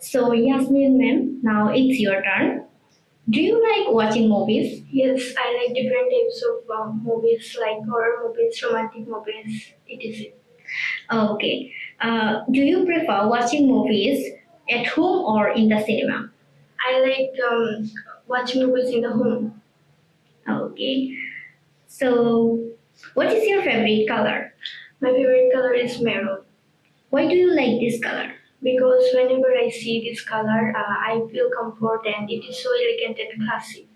So, Yasmin ma'am, now it's your turn. Do you like watching movies? Yes, I like different types of movies like horror movies, romantic movies, etc. Okay. Do you prefer watching movies at home or in the cinema? I like watching movies in the home. Okay. So, what is your favorite color? My favorite color is maroon Why do you like this color? because whenever I see this color, I feel comfort and it is so elegant and classy.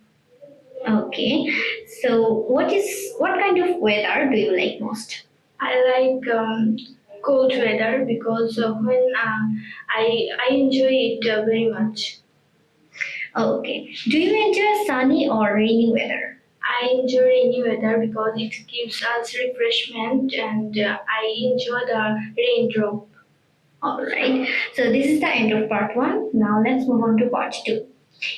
Okay. So, what kind of weather do you like most? I like cold weather because when I enjoy it very much. Okay. Do you enjoy sunny or rainy weather? I enjoy rainy weather because it gives us refreshment and I enjoy the raindrop. All right. So this is the end of part 1. Now let's move on to part 2.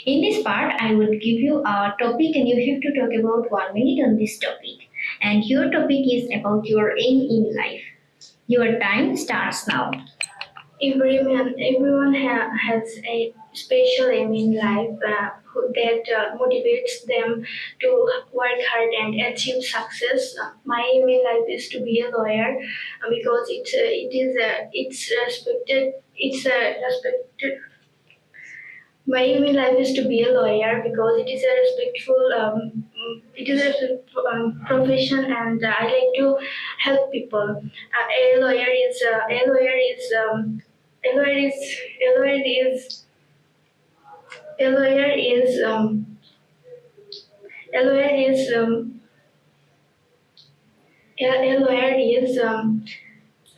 In this part, I would give you a topic and you have to talk about 1 minute on this topic. And your topic is about your aim in life. Your time starts now. Everyone has a special aim in life that motivates them to work hard and achieve success. My aim in life is to be a lawyer because it's respected. It's respected. My aim in life is to be a lawyer because it is a respectful. It is a respectful profession, and I like to help people. A lawyer is a lawyer is a lawyer is a lawyer is a lawyer is a lawyer is a lawyer is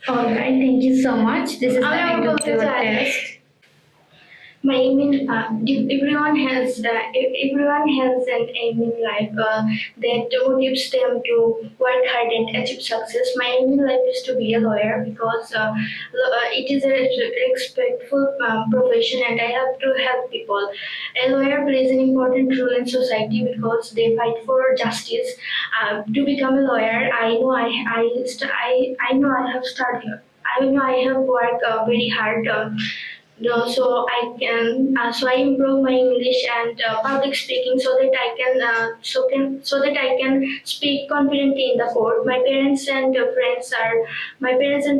All right. Thank you so much. This is the I am end of about to your tell. test. My aim in everyone has an aim in life that motivates them to work hard and achieve success. My aim in life is to be a lawyer because it is a respectful profession and I have to help people. A lawyer plays an important role in society because they fight for justice. To become a lawyer, I know I have studied. I know I have worked very hard. So I improve my English and public speaking so that I can speak confidently in the court. My parents and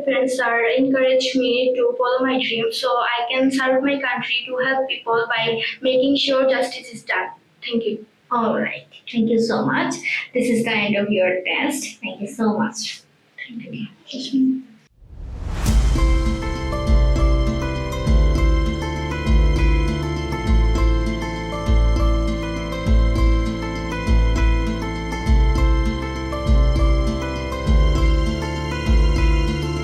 friends are encourage me to follow my dream so I can serve my country to help people by making sure justice is done. Thank you. All right. Thank you so much. This is the end of your test. Thank you so much. Thank you.